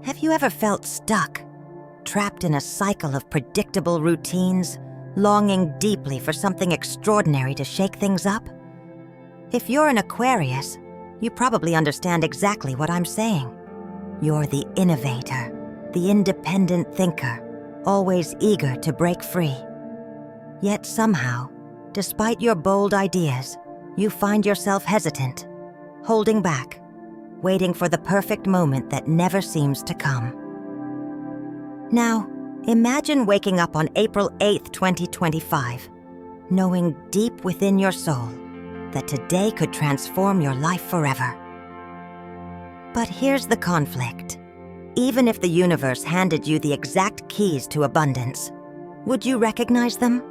Have you ever felt stuck, trapped in a cycle of predictable routines, longing deeply for something extraordinary to shake things up? If you're an Aquarius, you probably understand exactly what I'm saying. You're the innovator, the independent thinker, always eager to break free. Yet somehow, despite your bold ideas, you find yourself hesitant, holding back, waiting for the perfect moment that never seems to come. Now, imagine waking up on April 8th, 2025, knowing deep within your soul that today could transform your life forever. But here's the conflict. Even if the universe handed you the exact keys to abundance, would you recognize them?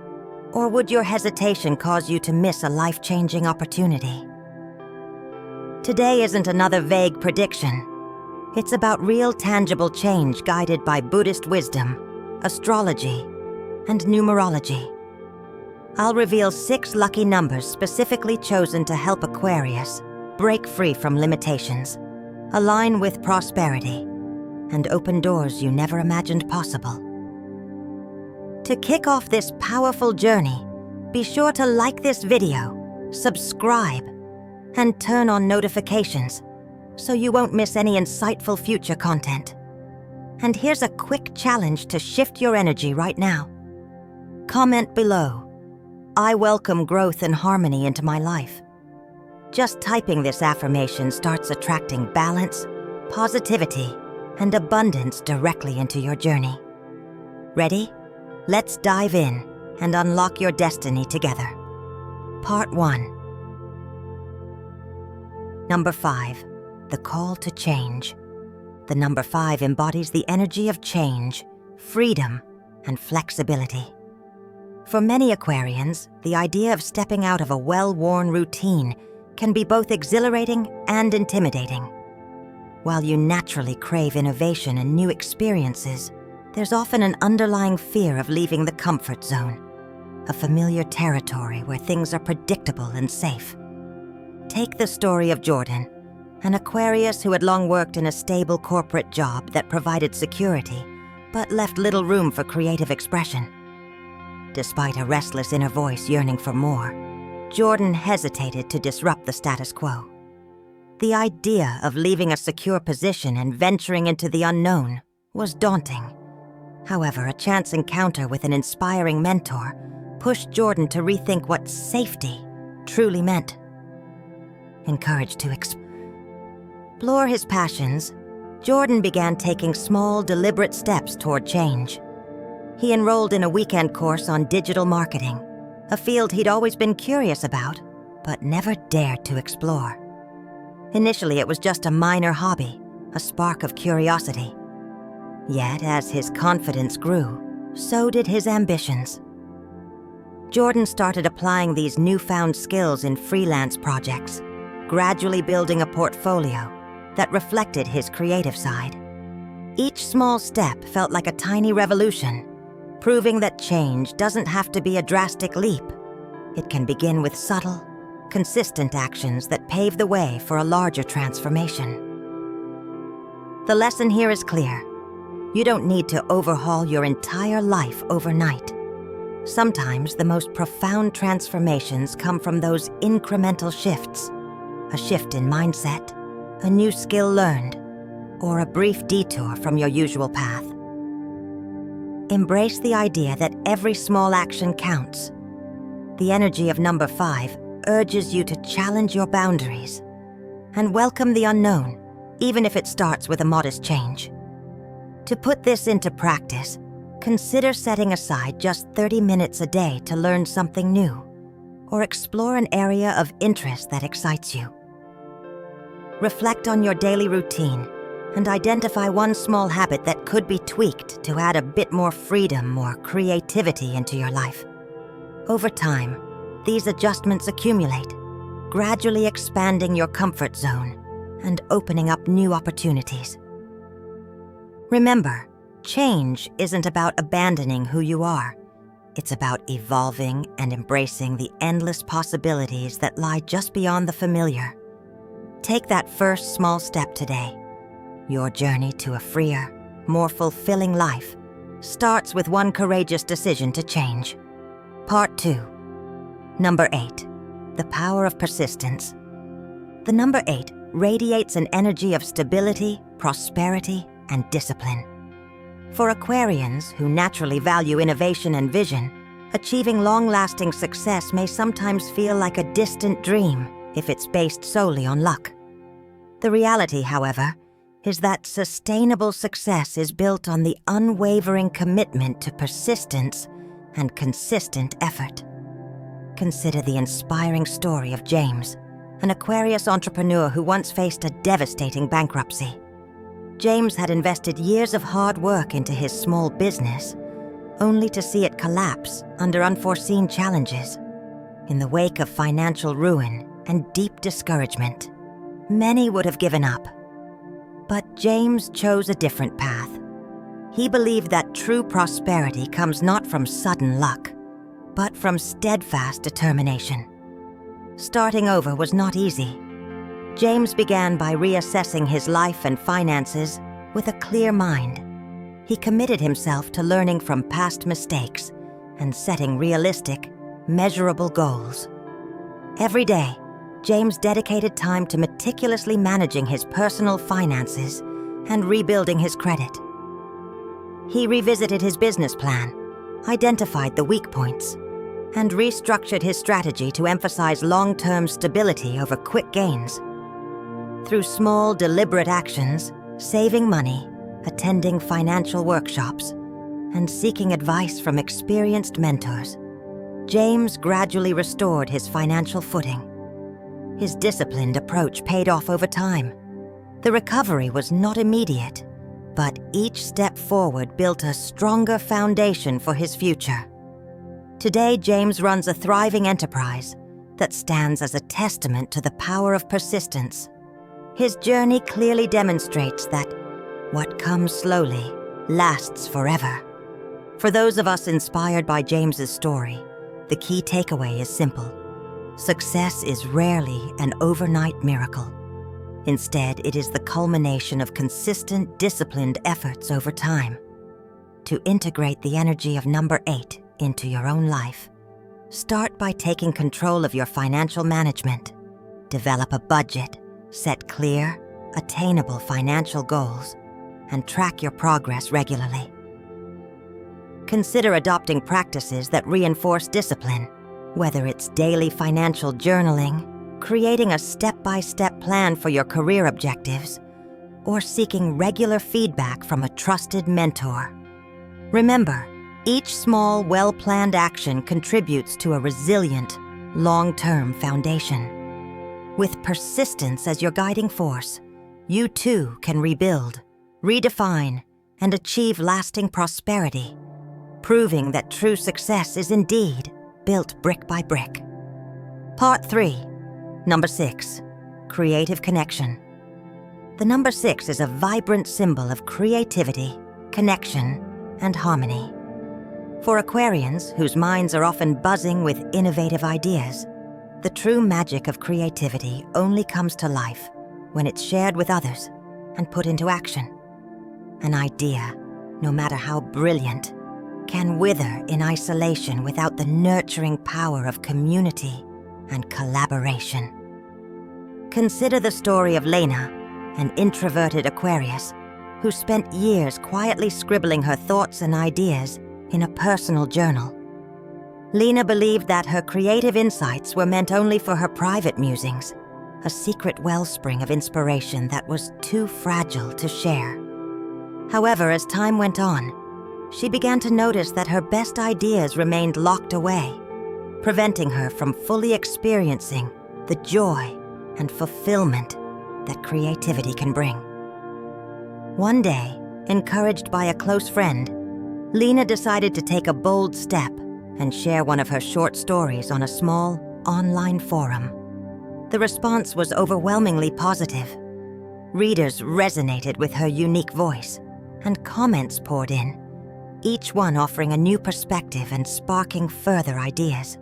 Or would your hesitation cause you to miss a life-changing opportunity? Today isn't another vague prediction. It's about real, tangible change guided by Buddhist wisdom, astrology, and numerology. I'll reveal 6 lucky numbers specifically chosen to help Aquarius break free from limitations, align with prosperity, and open doors you never imagined possible. To kick off this powerful journey, be sure to like this video, subscribe, and turn on notifications so you won't miss any insightful future content. And here's a quick challenge to shift your energy right now. Comment below, "I welcome growth and harmony into my life." Just typing this affirmation starts attracting balance, positivity, and abundance directly into your journey. Ready? Let's dive in and unlock your destiny together. Part 1. Number 5, the call to change. The number 5 embodies the energy of change, freedom, and flexibility. For many Aquarians, the idea of stepping out of a well-worn routine can be both exhilarating and intimidating. While you naturally crave innovation and new experiences, there's often an underlying fear of leaving the comfort zone, a familiar territory where things are predictable and safe. Take the story of Jordan, an Aquarius who had long worked in a stable corporate job that provided security, but left little room for creative expression. Despite a restless inner voice yearning for more, Jordan hesitated to disrupt the status quo. The idea of leaving a secure position and venturing into the unknown was daunting. However, a chance encounter with an inspiring mentor pushed Jordan to rethink what safety truly meant. Encouraged to explore his passions, Jordan began taking small, deliberate steps toward change. He enrolled in a weekend course on digital marketing, a field he'd always been curious about, but never dared to explore. Initially, it was just a minor hobby, a spark of curiosity. Yet, as his confidence grew, so did his ambitions. Jordan started applying these newfound skills in freelance projects, gradually building a portfolio that reflected his creative side. Each small step felt like a tiny revolution, proving that change doesn't have to be a drastic leap. It can begin with subtle, consistent actions that pave the way for a larger transformation. The lesson here is clear. You don't need to overhaul your entire life overnight. Sometimes the most profound transformations come from those incremental shifts. A shift in mindset, a new skill learned, or a brief detour from your usual path. Embrace the idea that every small action counts. The energy of number 5 urges you to challenge your boundaries and welcome the unknown, even if it starts with a modest change. To put this into practice, consider setting aside just 30 minutes a day to learn something new, or explore an area of interest that excites you. Reflect on your daily routine and identify one small habit that could be tweaked to add a bit more freedom or creativity into your life. Over time, these adjustments accumulate, gradually expanding your comfort zone and opening up new opportunities. Remember, change isn't about abandoning who you are. It's about evolving and embracing the endless possibilities that lie just beyond the familiar. Take that first small step today. Your journey to a freer, more fulfilling life starts with one courageous decision to change. Part 2. Number 8. The power of persistence. The number 8 radiates an energy of stability, prosperity, and discipline. For Aquarians who naturally value innovation and vision, achieving long-lasting success may sometimes feel like a distant dream if it's based solely on luck. The reality, however, is that sustainable success is built on the unwavering commitment to persistence and consistent effort. Consider the inspiring story of James, an Aquarius entrepreneur who once faced a devastating bankruptcy. James had invested years of hard work into his small business, only to see it collapse under unforeseen challenges. In the wake of financial ruin and deep discouragement, many would have given up. But James chose a different path. He believed that true prosperity comes not from sudden luck, but from steadfast determination. Starting over was not easy. James began by reassessing his life and finances with a clear mind. He committed himself to learning from past mistakes and setting realistic, measurable goals. Every day, James dedicated time to meticulously managing his personal finances and rebuilding his credit. He revisited his business plan, identified the weak points, and restructured his strategy to emphasize long-term stability over quick gains. Through small, deliberate actions, saving money, attending financial workshops, and seeking advice from experienced mentors, James gradually restored his financial footing. His disciplined approach paid off over time. The recovery was not immediate, but each step forward built a stronger foundation for his future. Today, James runs a thriving enterprise that stands as a testament to the power of persistence. His journey clearly demonstrates that what comes slowly lasts forever. For those of us inspired by James's story, the key takeaway is simple. Success is rarely an overnight miracle. Instead, it is the culmination of consistent, disciplined efforts over time. To integrate the energy of number 8 into your own life, start by taking control of your financial management. Develop a budget, set clear, attainable financial goals, and track your progress regularly. Consider adopting practices that reinforce discipline, whether it's daily financial journaling, creating a step-by-step plan for your career objectives, or seeking regular feedback from a trusted mentor. Remember, each small, well-planned action contributes to a resilient, long-term foundation. With persistence as your guiding force, you too can rebuild, redefine, and achieve lasting prosperity, proving that true success is indeed built brick by brick. Part 3. Number 6. Creative connection. The number 6 is a vibrant symbol of creativity, connection, and harmony. For Aquarians, whose minds are often buzzing with innovative ideas, the true magic of creativity only comes to life when it's shared with others and put into action. An idea, no matter how brilliant, can wither in isolation without the nurturing power of community and collaboration. Consider the story of Lena, an introverted Aquarius who spent years quietly scribbling her thoughts and ideas in a personal journal. Lena believed that her creative insights were meant only for her private musings, a secret wellspring of inspiration that was too fragile to share. However, as time went on, she began to notice that her best ideas remained locked away, preventing her from fully experiencing the joy and fulfillment that creativity can bring. One day, encouraged by a close friend, Lena decided to take a bold step and share one of her short stories on a small, online forum. The response was overwhelmingly positive. Readers resonated with her unique voice, and comments poured in, each one offering a new perspective and sparking further ideas.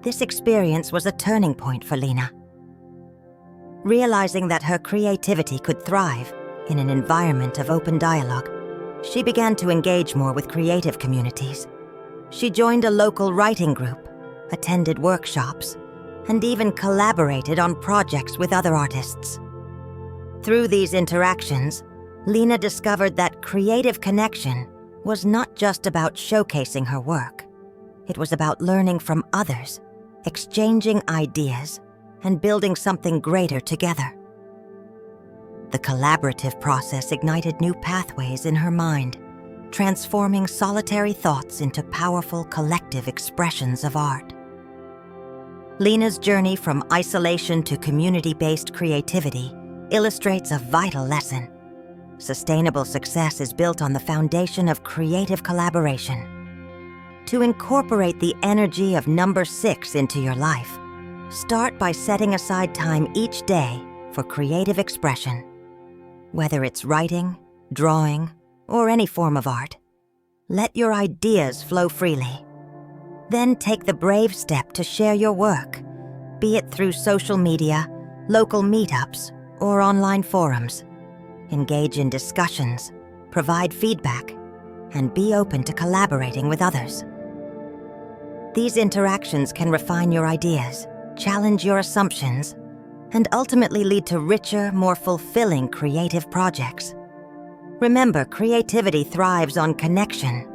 This experience was a turning point for Lena. Realizing that her creativity could thrive In an environment of open dialogue, she began to engage more with creative communities. She joined a local writing group, attended workshops, and even collaborated on projects with other artists. Through these interactions, Lena discovered that creative connection was not just about showcasing her work. It was about learning from others, exchanging ideas, and building something greater together. The collaborative process ignited new pathways in her mind, transforming solitary thoughts into powerful collective expressions of art. Lena's journey from isolation to community-based creativity illustrates a vital lesson. Sustainable success is built on the foundation of creative collaboration. To incorporate the energy of number 6 into your life, start by setting aside time each day for creative expression. Whether it's writing, drawing, or any form of art, let your ideas flow freely. Then take the brave step to share your work, be it through social media, local meetups, or online forums. Engage in discussions, provide feedback, and be open to collaborating with others. These interactions can refine your ideas, challenge your assumptions, and ultimately lead to richer, more fulfilling creative projects. Remember, creativity thrives on connection.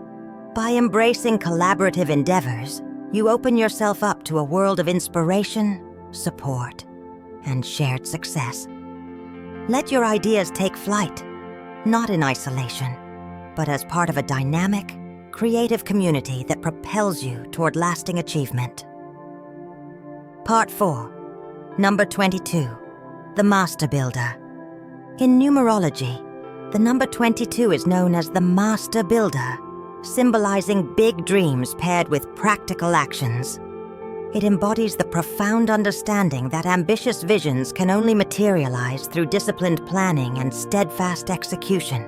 By embracing collaborative endeavors, you open yourself up to a world of inspiration, support, and shared success. Let your ideas take flight, not in isolation, but as part of a dynamic, creative community that propels you toward lasting achievement. Part 4. Number 22. The Master Builder. In numerology, the number 22 is known as the Master Builder, symbolizing big dreams paired with practical actions. It embodies the profound understanding that ambitious visions can only materialize through disciplined planning and steadfast execution.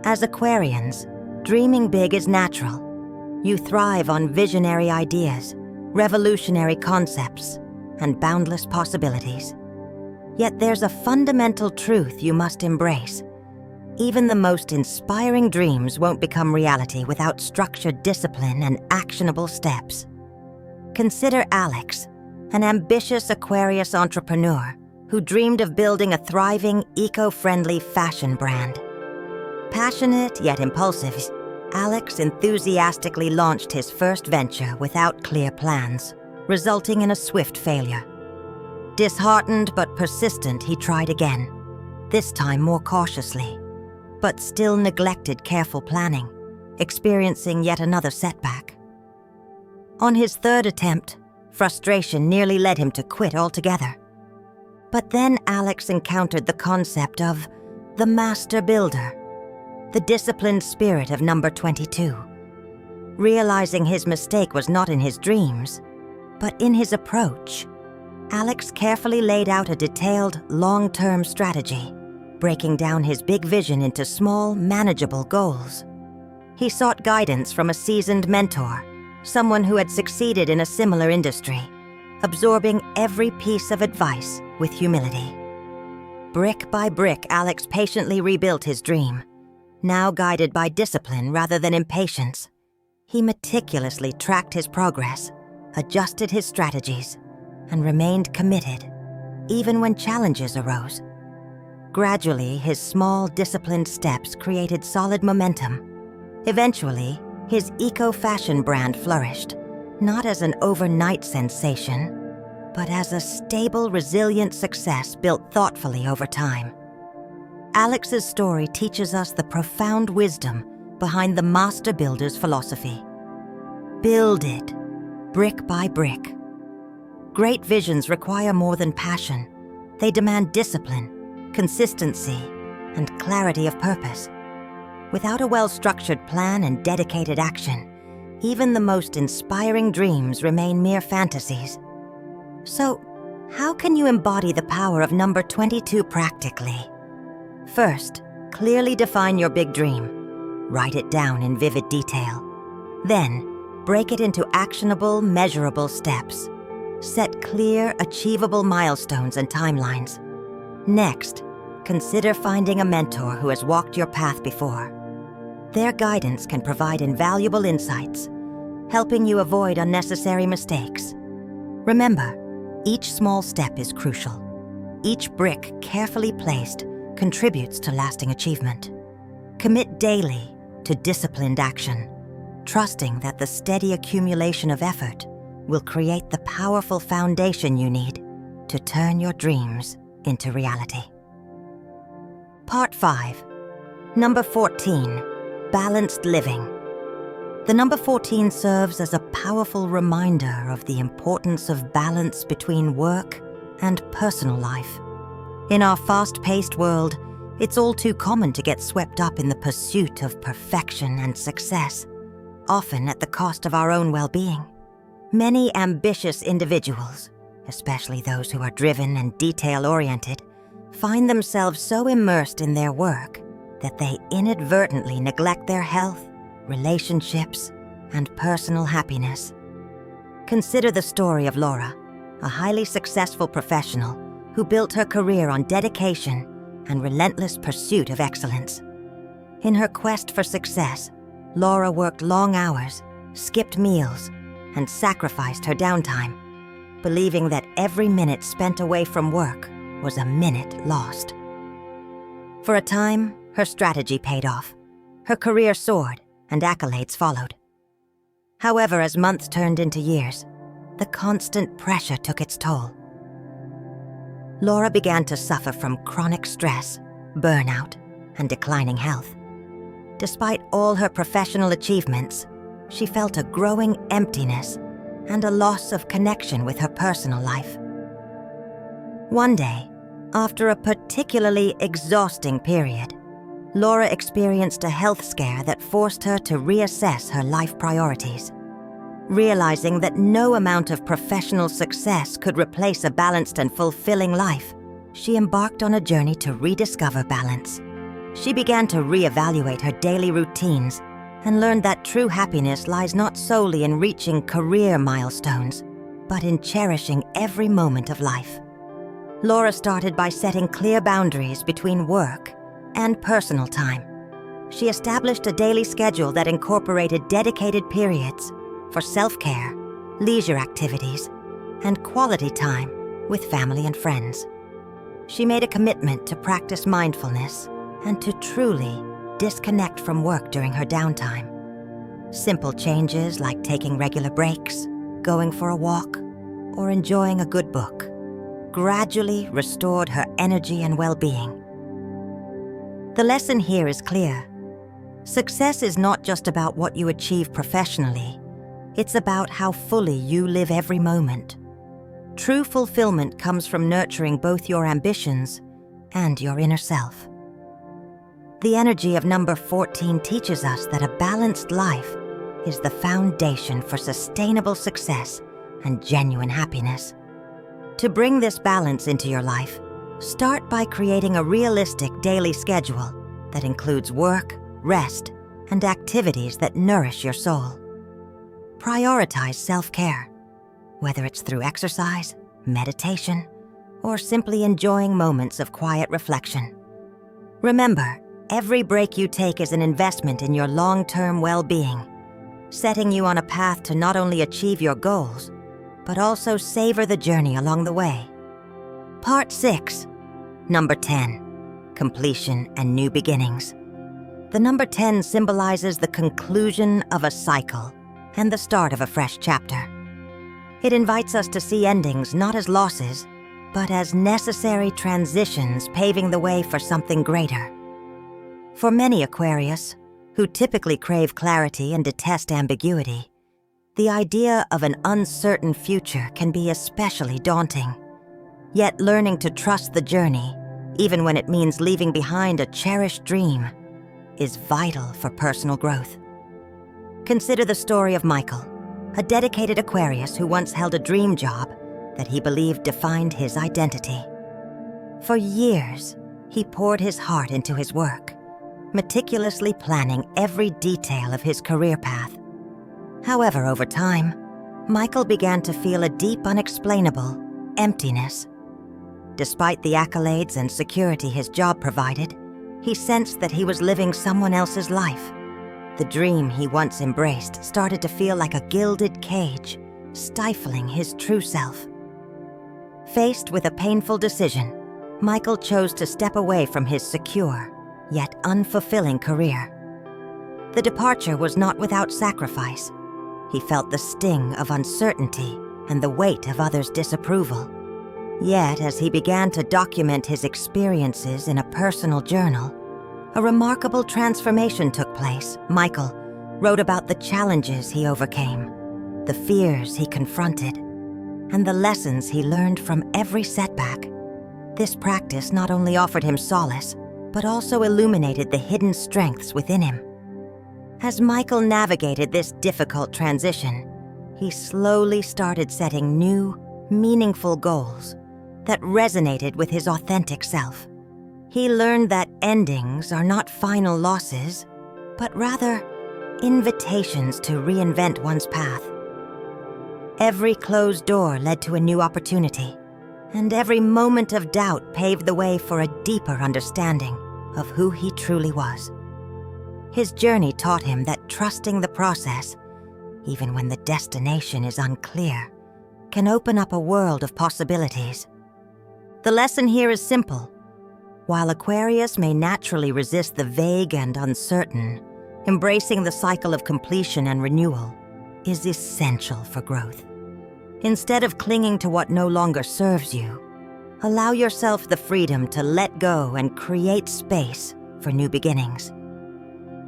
As Aquarians, dreaming big is natural. You thrive on visionary ideas, revolutionary concepts, and boundless possibilities. Yet there's a fundamental truth you must embrace. Even the most inspiring dreams won't become reality without structured discipline and actionable steps. Consider Alex, an ambitious Aquarius entrepreneur who dreamed of building a thriving, eco-friendly fashion brand. Passionate yet impulsive, Alex enthusiastically launched his first venture without clear plans, resulting in a swift failure. Disheartened but persistent, he tried again, this time more cautiously, but still neglected careful planning, experiencing yet another setback. On his third attempt, frustration nearly led him to quit altogether. But then Alex encountered the concept of the Master Builder, the disciplined spirit of number 22. Realizing his mistake was not in his dreams, but in his approach, Alex carefully laid out a detailed, long-term strategy, breaking down his big vision into small, manageable goals. He sought guidance from a seasoned mentor, someone who had succeeded in a similar industry, absorbing every piece of advice with humility. Brick by brick, Alex patiently rebuilt his dream, now guided by discipline rather than impatience. He meticulously tracked his progress, adjusted his strategies, and remained committed, even when challenges arose. Gradually, his small, disciplined steps created solid momentum. Eventually, his eco-fashion brand flourished, not as an overnight sensation, but as a stable, resilient success built thoughtfully over time. Alex's story teaches us the profound wisdom behind the Master Builder's philosophy. Build it, brick by brick. Great visions require more than passion. They demand discipline, consistency, and clarity of purpose. Without a well-structured plan and dedicated action, even the most inspiring dreams remain mere fantasies. So, how can you embody the power of number 22 practically? First, clearly define your big dream. Write it down in vivid detail. Then, break it into actionable, measurable steps. Set clear, achievable milestones and timelines. Next, consider finding a mentor who has walked your path before. Their guidance can provide invaluable insights, helping you avoid unnecessary mistakes. Remember, each small step is crucial. Each brick carefully placed contributes to lasting achievement. Commit daily to disciplined action, trusting that the steady accumulation of effort will create the powerful foundation you need to turn your dreams into reality. Part 5. Number 14. Balanced living. The number 14 serves as a powerful reminder of the importance of balance between work and personal life. In our fast-paced world, it's all too common to get swept up in the pursuit of perfection and success, often at the cost of our own well-being. Many ambitious individuals, especially those who are driven and detail-oriented, find themselves so immersed in their work that they inadvertently neglect their health, relationships, and personal happiness. Consider the story of Laura, a highly successful professional who built her career on dedication and relentless pursuit of excellence. In her quest for success, Laura worked long hours, skipped meals, and sacrificed her downtime, believing that every minute spent away from work was a minute lost. For a time, her strategy paid off. Her career soared, and accolades followed. However, as months turned into years, the constant pressure took its toll. Laura began to suffer from chronic stress, burnout, and declining health. Despite all her professional achievements, she felt a growing emptiness and a loss of connection with her personal life. One day, after a particularly exhausting period, Laura experienced a health scare that forced her to reassess her life priorities. Realizing that no amount of professional success could replace a balanced and fulfilling life, she embarked on a journey to rediscover balance. She began to reevaluate her daily routines and learned that true happiness lies not solely in reaching career milestones, but in cherishing every moment of life. Laura started by setting clear boundaries between work and personal time. She established a daily schedule that incorporated dedicated periods for self-care, leisure activities, and quality time with family and friends. She made a commitment to practice mindfulness and to truly disconnect from work during her downtime. Simple changes like taking regular breaks, going for a walk, or enjoying a good book gradually restored her energy and well-being. The lesson here is clear. Success is not just about what you achieve professionally. It's about how fully you live every moment. True fulfillment comes from nurturing both your ambitions and your inner self. The energy of number 14 teaches us that a balanced life is the foundation for sustainable success and genuine happiness. To bring this balance into your life, start by creating a realistic daily schedule that includes work, rest, and activities that nourish your soul. Prioritize self-care, whether it's through exercise, meditation, or simply enjoying moments of quiet reflection. Remember, every break you take is an investment in your long-term well-being, setting you on a path to not only achieve your goals, but also savor the journey along the way. Part 6. Number 10. Completion and new beginnings. The number 10 symbolizes the conclusion of a cycle and the start of a fresh chapter. It invites us to see endings not as losses, but as necessary transitions paving the way for something greater. For many Aquarius, who typically crave clarity and detest ambiguity, the idea of an uncertain future can be especially daunting. Yet learning to trust the journey, even when it means leaving behind a cherished dream, is vital for personal growth. Consider the story of Michael, a dedicated Aquarius who once held a dream job that he believed defined his identity. For years, he poured his heart into his work, meticulously planning every detail of his career path. However, over time, Michael began to feel a deep, unexplainable emptiness. Despite the accolades and security his job provided, he sensed that he was living someone else's life. The dream he once embraced started to feel like a gilded cage, stifling his true self. Faced with a painful decision, Michael chose to step away from his secure, yet unfulfilling career. The departure was not without sacrifice. He felt the sting of uncertainty and the weight of others' disapproval. Yet, as he began to document his experiences in a personal journal, a remarkable transformation took place. Michael wrote about the challenges he overcame, the fears he confronted, and the lessons he learned from every setback. This practice not only offered him solace, but also illuminated the hidden strengths within him. As Michael navigated this difficult transition, he slowly started setting new, meaningful goals that resonated with his authentic self. He learned that endings are not final losses, but rather invitations to reinvent one's path. Every closed door led to a new opportunity, and every moment of doubt paved the way for a deeper understanding of who he truly was. His journey taught him that trusting the process, even when the destination is unclear, can open up a world of possibilities. The lesson here is simple. While Aquarius may naturally resist the vague and uncertain, embracing the cycle of completion and renewal is essential for growth. Instead of clinging to what no longer serves you, allow yourself the freedom to let go and create space for new beginnings.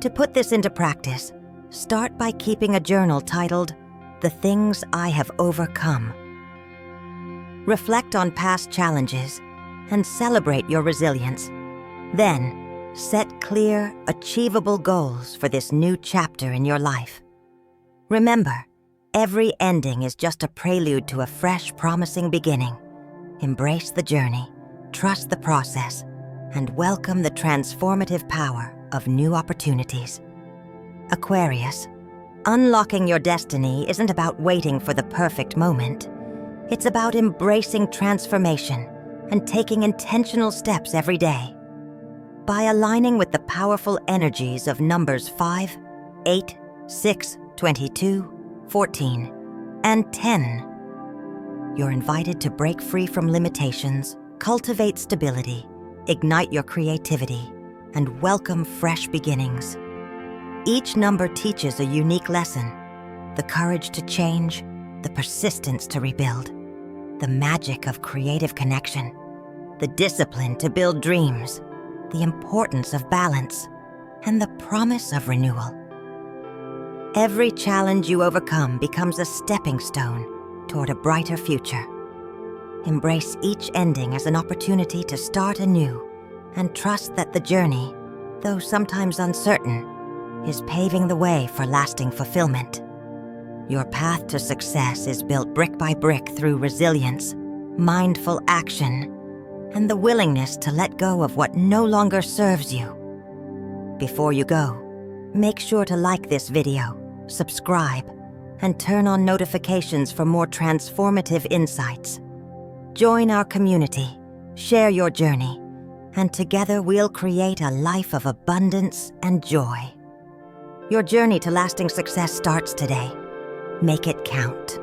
To put this into practice, start by keeping a journal titled, "The Things I Have Overcome." Reflect on past challenges and celebrate your resilience. Then, set clear, achievable goals for this new chapter in your life. Remember, every ending is just a prelude to a fresh, promising beginning. Embrace the journey, trust the process, and welcome the transformative power of new opportunities. Aquarius, unlocking your destiny isn't about waiting for the perfect moment. It's about embracing transformation and taking intentional steps every day. By aligning with the powerful energies of numbers 5, 8, 6, 22, 14, and 10, you're invited to break free from limitations, cultivate stability, ignite your creativity, and welcome fresh beginnings. Each number teaches a unique lesson: the courage to change, the persistence to rebuild, the magic of creative connection, the discipline to build dreams, the importance of balance, and the promise of renewal. Every challenge you overcome becomes a stepping stone toward a brighter future. Embrace each ending as an opportunity to start anew, and trust that the journey, though sometimes uncertain, is paving the way for lasting fulfillment. Your path to success is built brick by brick through resilience, mindful action, and the willingness to let go of what no longer serves you. Before you go, make sure to like this video, subscribe, and turn on notifications for more transformative insights. Join our community, share your journey, and together we'll create a life of abundance and joy. Your journey to lasting success starts today. Make it count.